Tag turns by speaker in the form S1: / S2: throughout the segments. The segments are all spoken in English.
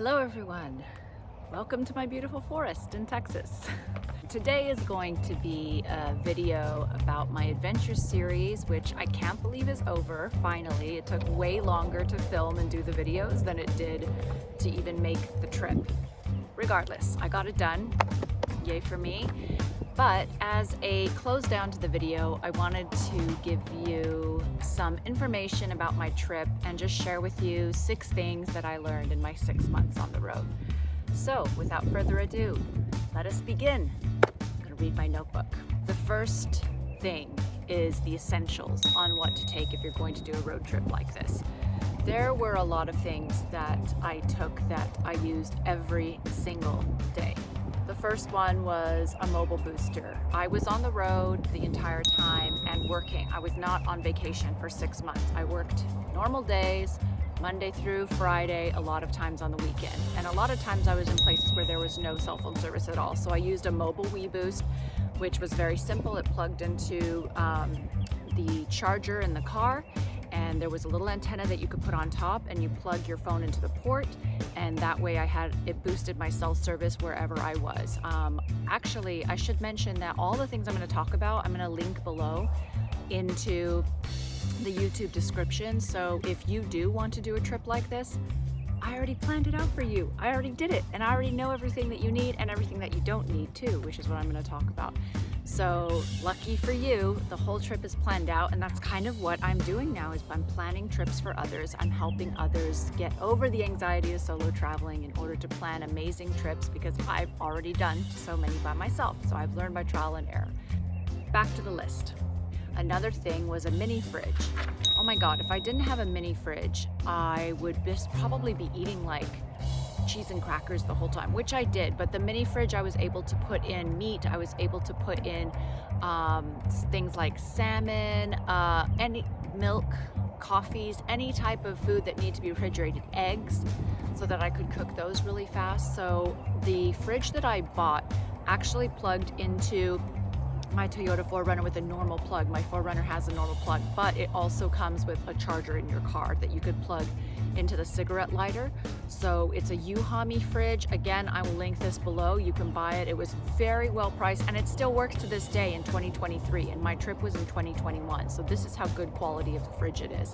S1: Hello everyone, welcome to my beautiful forest in Texas. Today is going to be a video about my adventure series, which I can't believe is over, finally. It took way longer to film and do the videos than it did to even make the trip. Regardless, I got it done, yay for me. But as a close down to the video, I wanted to give you some information about my trip and just share with you 6 things that I learned in my 6 months on the road. So without further ado, let us begin. I'm gonna read my notebook. The first thing is the essentials on what to take if you're going to do a road trip like this. There were a lot of things that I took that I used every single day. The first one was a mobile booster. I was on the road the entire time and working. I was not on vacation for 6 months. I worked normal days, Monday through Friday, a lot of times on the weekend. And a lot of times I was in places where there was no cell phone service at all. So I used a mobile Wii Boost, which was very simple. It plugged into the charger in the car, and there was a little antenna that you could put on top, and you plug your phone into the port, and that way it boosted my cell service wherever I was. Actually, I should mention that all the things I'm going to talk about, I'm going to link below into the YouTube description. So if you do want to do a trip like this, I already planned it out for you. I already did it, and I already know everything that you need and everything that you don't need too, which is what I'm going to talk about. So lucky for you, the whole trip is planned out, and that's kind of what I'm doing now. Is I'm planning trips for others. I'm helping others get over the anxiety of solo traveling in order to plan amazing trips, because I've already done so many by myself. So I've learned by trial and error. Back to the list. Another thing was a mini fridge. Oh my God, if I didn't have a mini fridge, I would just probably be eating like cheese and crackers the whole time, which I did. But the mini fridge, I was able to put in meat. I was able to put in things like salmon, any milk, coffees, any type of food that need to be refrigerated, eggs, so that I could cook those really fast. So the fridge that I bought actually plugged into my Toyota 4Runner with a normal plug. My 4Runner has a normal plug, but it also comes with a charger in your car that you could plug into the cigarette lighter. So it's a Euhomy fridge. Again, I will link this below. You can buy it. It was very well priced, and it still works to this day in 2023, and my trip was in 2021. So this is how good quality of the fridge it is.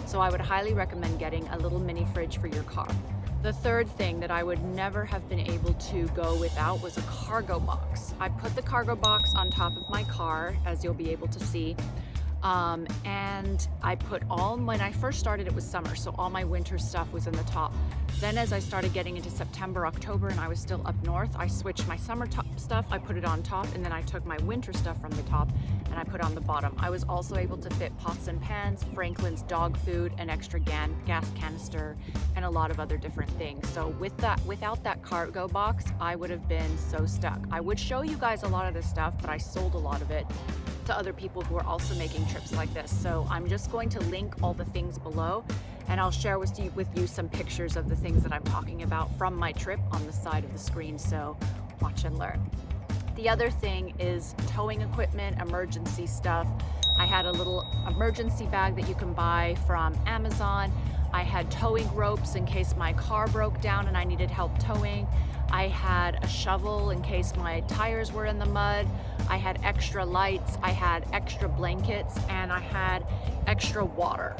S1: So I would highly recommend getting a little mini fridge for your car. The third thing that I would never have been able to go without was a cargo box. I put the cargo box on top of my car, as you'll be able to see. And I put when I first started, it was summer, so all my winter stuff was in the top. Then as I started getting into September, October, and I was still up north, I switched my summer stuff, I put it on top, and then I took my winter stuff from the top and I put on the bottom. I was also able to fit pots and pans, Franklin's dog food, an extra gas canister, and a lot of other different things. So without that cargo box, I would have been so stuck. I would show you guys a lot of this stuff, but I sold a lot of it to other people who are also making trips like this. So I'm just going to link all the things below, and I'll share with you some pictures of the things that I'm talking about from my trip on the side of the screen, so watch and learn. The other thing is towing equipment, emergency stuff. I had a little emergency bag that you can buy from Amazon. I had towing ropes in case my car broke down and I needed help towing. I had a shovel in case my tires were in the mud. I had extra lights, I had extra blankets, and I had extra water,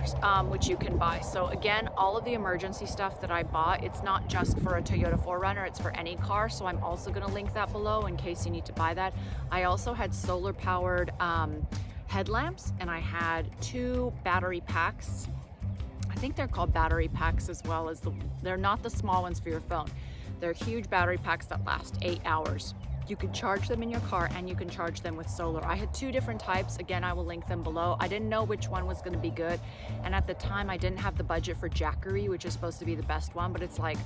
S1: which you can buy. So again, all of the emergency stuff that I bought, it's not just for a Toyota 4Runner, it's for any car. So I'm also gonna link that below in case you need to buy that. I also had solar powered headlamps, and I had 2 battery packs. I think they're called battery packs, as well as they're not the small ones for your phone. They're huge battery packs that last 8 hours. You can charge them in your car, and you can charge them with solar. I had 2 different types. Again, I will link them below. I didn't know which one was going to be good, and at the time I didn't have the budget for Jackery, which is supposed to be the best one, but it's like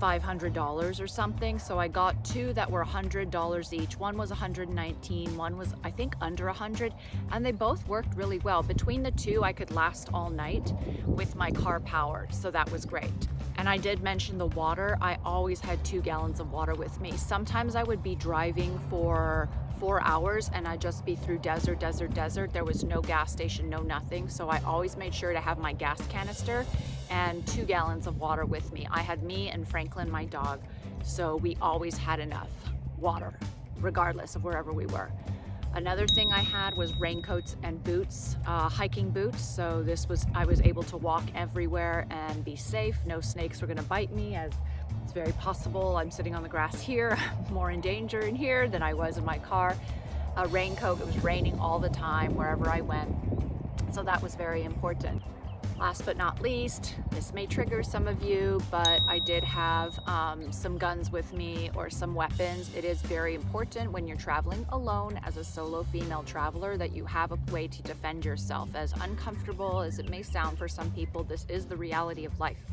S1: $500 or something. So I got 2 that were $100 each. One was $119, one was I think under $100, and they both worked really well. Between the 2, I could last all night with my car powered, so that was great. And I did mention the water. I always had 2 gallons of water with me. Sometimes I would be driving for 4 hours and I'd just be through desert. There was no gas station, no nothing. So I always made sure to have my gas canister and 2 gallons of water with me. I had me and Franklin, my dog, so we always had enough water, regardless of wherever we were. Another thing I had was raincoats and boots, hiking boots. So I was able to walk everywhere and be safe. No snakes were gonna bite me, as it's very possible. I'm sitting on the grass here, more in danger in here than I was in my car. A raincoat, it was raining all the time wherever I went. So that was very important. Last but not least, this may trigger some of you, but I did have some guns with me or some weapons. It is very important when you're traveling alone as a solo female traveler that you have a way to defend yourself. As uncomfortable as it may sound for some people, this is the reality of life.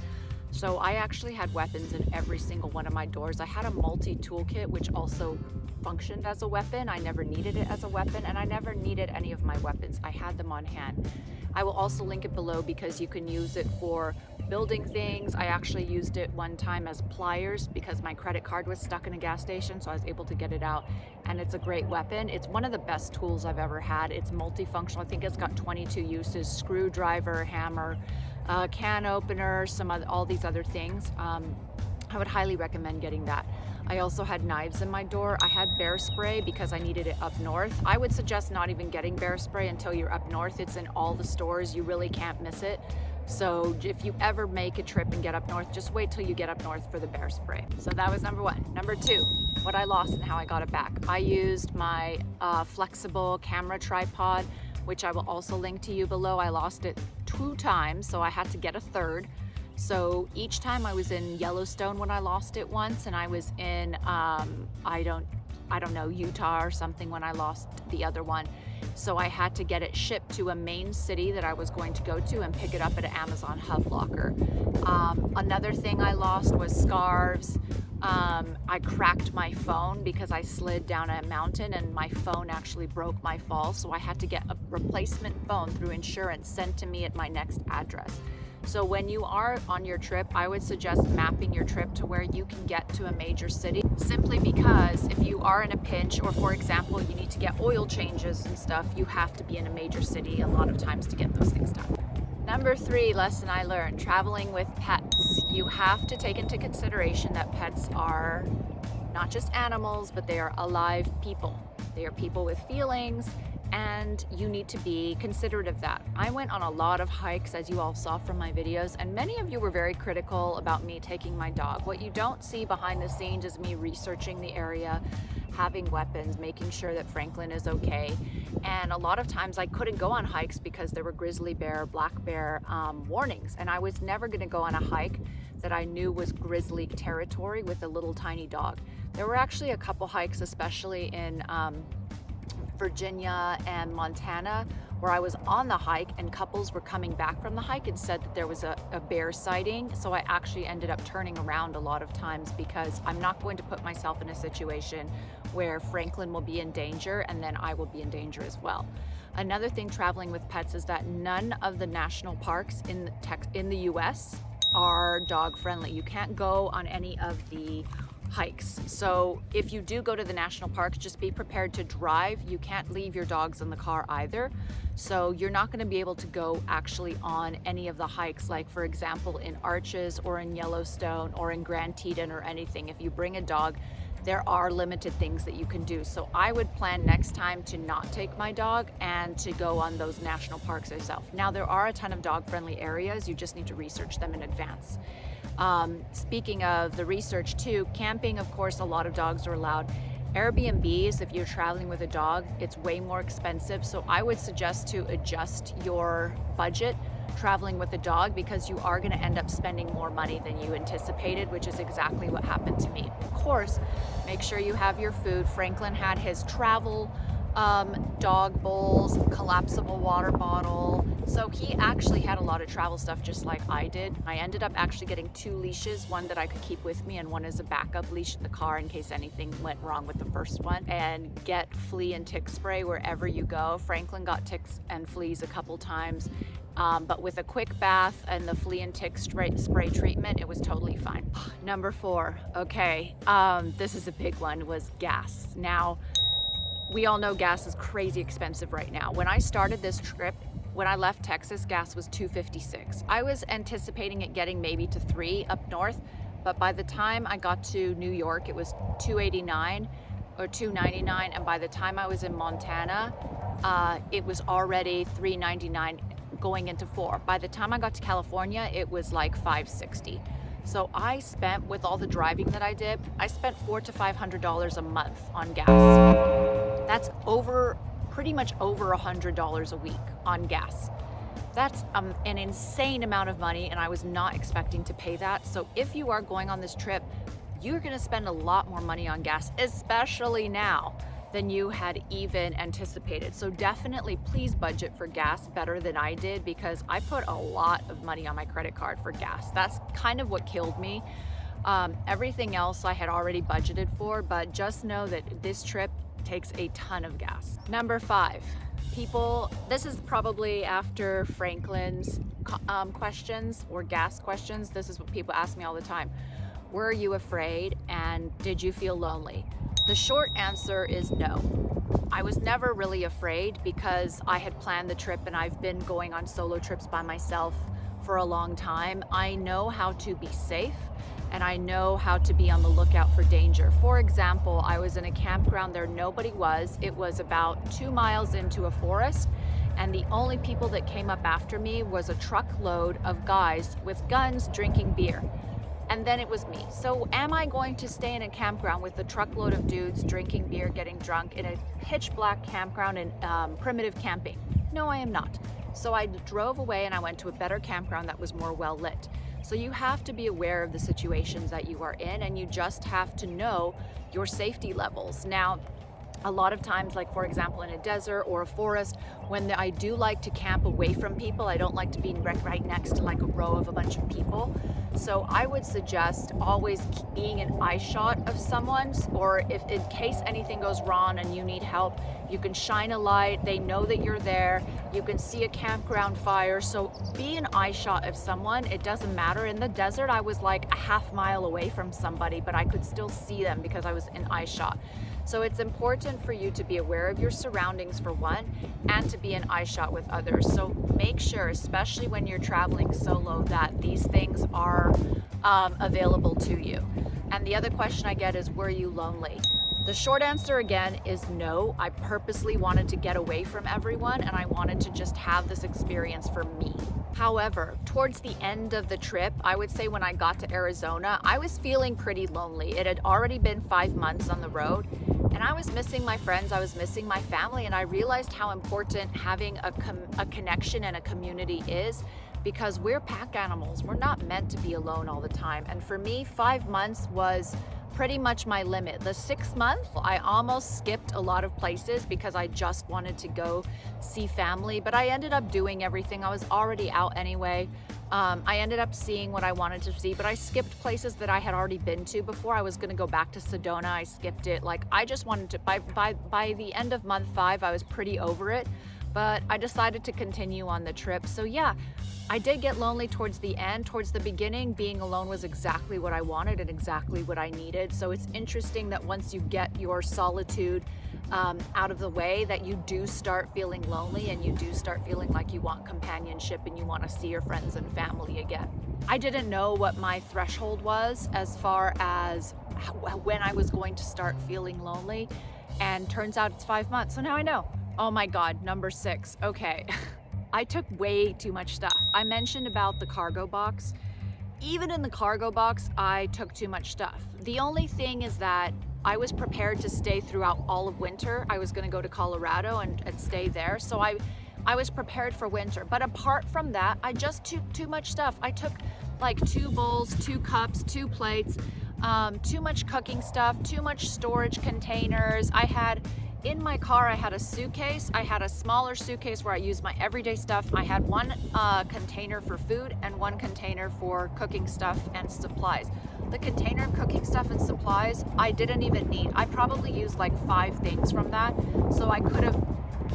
S1: So I actually had weapons in every single one of my doors. I had a multi-tool kit, which also functioned as a weapon. I never needed it as a weapon, and I never needed any of my weapons. I had them on hand. I will also link it below because you can use it for building things. I actually used it one time as pliers because my credit card was stuck in a gas station, so I was able to get it out, and it's a great weapon. It's one of the best tools I've ever had. It's multifunctional. I think it's got 22 uses: screwdriver, hammer, can opener, all these other things. I would highly recommend getting that. I also had knives in my door. I had bear spray because I needed it up north. I would suggest not even getting bear spray until you're up north. It's in all the stores. You really can't miss it. So if you ever make a trip and get up north, just wait till you get up north for the bear spray. So that was number 1. Number 2, what I lost and how I got it back. I used my flexible camera tripod, which I will also link to you below. I lost it 2 times, so I had to get a third. So each time I was in Yellowstone when I lost it once, and I was in, I don't know, Utah or something when I lost the other one. So I had to get it shipped to a main city that I was going to go to and pick it up at an Amazon hub locker. Another thing I lost was scarves. I cracked my phone because I slid down a mountain and my phone actually broke my fall. So I had to get a replacement phone through insurance sent to me at my next address. So when you are on your trip, I would suggest mapping your trip to where you can get to a major city, simply because if you are in a pinch, or for example, you need to get oil changes and stuff, you have to be in a major city a lot of times to get those things done. Number 3 lesson I learned, traveling with pets. You have to take into consideration that pets are not just animals, but they are alive people. They are people with feelings, and you need to be considerate of that. I went on a lot of hikes, as you all saw from my videos, and many of you were very critical about me taking my dog. What you don't see behind the scenes is me researching the area, having weapons, making sure that Franklin is okay. And a lot of times I couldn't go on hikes because there were grizzly bear, black bear warnings, and I was never gonna go on a hike that I knew was grizzly territory with a little tiny dog. There were actually a couple hikes, especially in Virginia and Montana, where I was on the hike and couples were coming back from the hike and said that there was a bear sighting. So I actually ended up turning around a lot of times because I'm not going to put myself in a situation where Franklin will be in danger and then I will be in danger as well. Another thing traveling with pets is that none of the national parks in the US are dog friendly. You can't go on any of the hikes. So if you do go to the national parks, just be prepared to drive. You can't leave your dogs in the car either. So you're not going to be able to go actually on any of the hikes, like for example in Arches or in Yellowstone or in Grand Teton or anything. If you bring a dog, there are limited things that you can do. So I would plan next time to not take my dog and to go on those national parks yourself. Now there are a ton of dog friendly areas. You just need to research them in advance. Speaking of the research too, camping, of course, a lot of dogs are allowed. Airbnbs, if you're traveling with a dog, it's way more expensive. So I would suggest to adjust your budget traveling with a dog, because you are going to end up spending more money than you anticipated, which is exactly what happened to me. Of course, make sure you have your food. Franklin had his travel dog bowls, collapsible water bottle. So he actually had a lot of travel stuff just like I did. I ended up actually getting 2 leashes, one that I could keep with me and one is a backup leash in the car in case anything went wrong with the first one. And get flea and tick spray wherever you go. Franklin got ticks and fleas a couple times, but with a quick bath and the flea and tick spray treatment, it was totally fine. Number 4, okay, this is a big one, was gas. Now, we all know gas is crazy expensive right now. When I started this trip, when I left Texas, gas was $2.56. I was anticipating it getting maybe to $3 up north, but by the time I got to New York, it was $2.89 or $2.99, and by the time I was in Montana, it was already $3.99 going into $4. By the time I got to California, it was like $5.60. So I spent, with all the driving that I did, I spent $400 to $500 a month on gas. That's pretty much over $100 a week on gas. That's an insane amount of money, and I was not expecting to pay that. So if you are going on this trip, you're gonna spend a lot more money on gas, especially now, than you had even anticipated. So definitely please budget for gas better than I did, because I put a lot of money on my credit card for gas. That's kind of what killed me. Everything else I had already budgeted for, but just know that this trip takes a ton of gas. Number 5, people, this is probably after Franklin's questions or gas questions. This is what people ask me all the time. Were you afraid, and did you feel lonely? The short answer is no. I was never really afraid because I had planned the trip, and I've been going on solo trips by myself for a long time. I know how to be safe, and I know how to be on the lookout for danger. For example, I was in a campground there nobody was. It was about 2 miles into a forest, and the only people that came up after me was a truckload of guys with guns drinking beer. And then it was me. So am I going to stay in a campground with a truckload of dudes drinking beer, getting drunk in a pitch black campground in primitive camping? No, I am not. So I drove away and I went to a better campground that was more well lit. So you have to be aware of the situations that you are in, and you just have to know your safety levels. Now, a lot of times, like for example in a desert or a forest, when I do like to camp away from people, I don't like to be right next to like a row of a bunch of people. So I would suggest always being an eye shot of someone's, or if in case anything goes wrong and you need help, you can shine a light, they know that you're there, you can see a campground fire. So be an eye shot of someone. It doesn't matter. In the desert, I was like a half mile away from somebody, but I could still see them because I was in eye shot. So it's important for you to be aware of your surroundings for one, and to be an eye shot with others. So make sure, especially when you're traveling solo, that these things are available to you. And the other question I get is, were you lonely? The short answer again is no. I purposely wanted to get away from everyone, and I wanted to just have this experience for me. However, towards the end of the trip, I would say when I got to Arizona, I was feeling pretty lonely. It had already been 5 months on the road, and I was missing my friends, I was missing my family, and I realized how important having a connection and a community is, because we're pack animals. We're not meant to be alone all the time. And for me, 5 months was pretty much my limit. The 6th month, I almost skipped a lot of places because I just wanted to go see family, but I ended up doing everything. I was already out anyway. I ended up seeing what I wanted to see, but I skipped places that I had already been to before. I was gonna go back to Sedona, I skipped it. Like, I just wanted to, by the end of month 5, I was pretty over it, but I decided to continue on the trip. So yeah, I did get lonely towards the end. Towards the beginning, being alone was exactly what I wanted and exactly what I needed. So it's interesting that once you get your solitude out of the way, that you do start feeling lonely, and you do start feeling like you want companionship and you want to see your friends and family again. I didn't know what my threshold was as far as when I was going to start feeling lonely, and turns out it's 5 months. So now I know. Oh my God, number 6. Okay. I took way too much stuff. I mentioned about the cargo box. Even in the cargo box, I took too much stuff. The only thing is that I was prepared to stay throughout all of winter. I was gonna go to Colorado and stay there. So I was prepared for winter. But apart from that, I just took too much stuff. I took like 2 bowls, 2 cups, 2 plates, too much cooking stuff, too much storage containers. In my car, I had a suitcase. I had a smaller suitcase where I used my everyday stuff. I had 1 container for food and 1 container for cooking stuff and supplies. The container of cooking stuff and supplies, I didn't even need. I probably used like 5 things from that. So I could have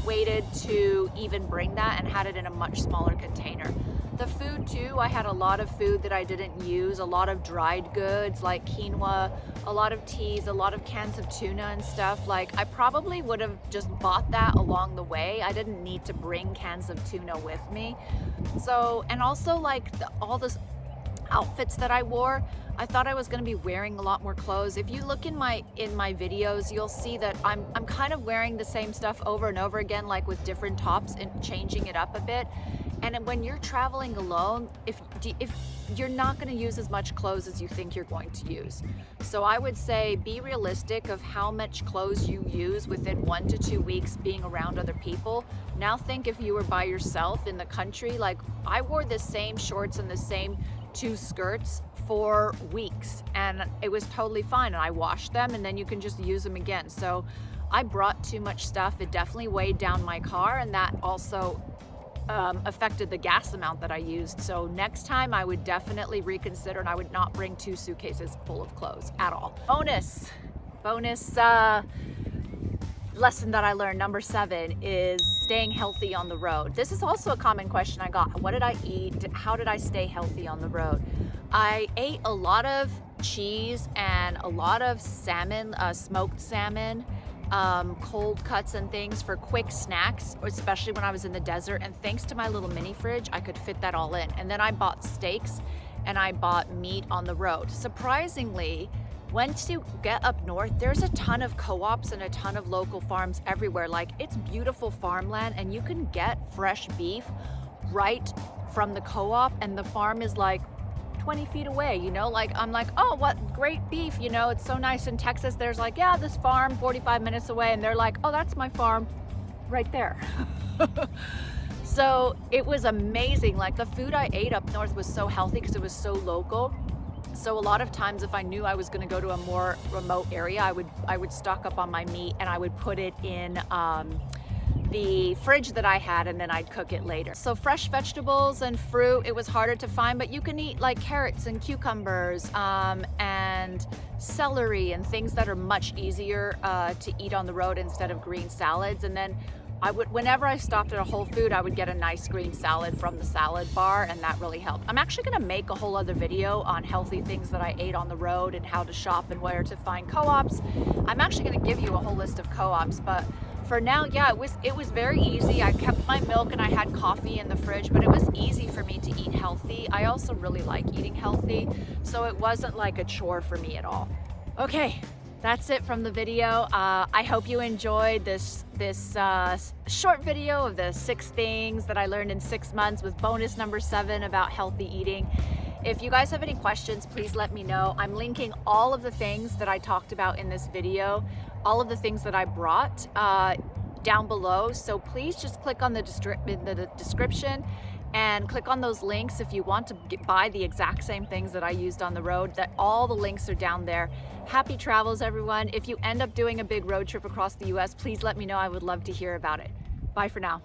S1: waited to even bring that and had it in a much smaller container. The food too, I had a lot of food that I didn't use, a lot of dried goods like quinoa, a lot of teas, a lot of cans of tuna and stuff. Like I probably would have just bought that along the way. I didn't need to bring cans of tuna with me. So, and also like all this outfits that I wore, I thought I was going to be wearing a lot more clothes. If you look in my videos, you'll see that I'm kind of wearing the same stuff over and over again, like with different tops and changing it up a bit. And when you're traveling alone, if you're not going to use as much clothes as you think you're going to use. So I would say be realistic of how much clothes you use within 1 to 2 weeks being around other people. Now think if you were by yourself in the country, like I wore the same shorts and the same 2 skirts for weeks and it was totally fine, and I washed them and then you can just use them again. So I brought too much stuff. It definitely weighed down my car, and that also affected the gas amount that I used. So next time I would definitely reconsider, and I would not bring 2 suitcases full of clothes at all. Bonus lesson that I learned, number 7, is staying healthy on the road. This is also a common question I got. What did I eat? How did I stay healthy on the road? I ate a lot of cheese and a lot of salmon, smoked salmon, cold cuts and things for quick snacks, especially when I was in the desert. And thanks to my little mini fridge, I could fit that all in. And then I bought steaks and I bought meat on the road. Surprisingly, once you get up north, there's a ton of co-ops and a ton of local farms everywhere. Like, it's beautiful farmland and you can get fresh beef right from the co-op, and the farm is like 20 feet away, you know? Like, I'm like, oh, what great beef, you know? It's so nice. In Texas, there's like, yeah, this farm 45 minutes away, and they're like, oh, that's my farm right there. So it was amazing. Like, the food I ate up north was so healthy because it was so local. So a lot of times if I knew I was going to go to a more remote area, I would stock up on my meat and I would put it in the fridge that I had, and then I'd cook it later. So fresh vegetables and fruit, it was harder to find, but you can eat like carrots and cucumbers and celery and things that are much easier to eat on the road instead of green salads. And then whenever I stopped at a Whole Food, I would get a nice green salad from the salad bar, and that really helped. I'm actually gonna make a whole other video on healthy things that I ate on the road and how to shop and where to find co-ops. I'm actually gonna give you a whole list of co-ops, but for now, yeah, it was very easy. I kept my milk and I had coffee in the fridge, but it was easy for me to eat healthy. I also really like eating healthy, so it wasn't like a chore for me at all. Okay. That's it from the video. I hope you enjoyed this short video of the 6 things that I learned in 6 months, with bonus number 7 about healthy eating. If you guys have any questions, please let me know. I'm linking all of the things that I talked about in this video, all of the things that I brought down below. So please just click on the description and click on those links if you want to buy the exact same things that I used on the road. That all the links are down there. Happy travels, everyone. If you end up doing a big road trip across the US, please let me know. I would love to hear about it. Bye for now.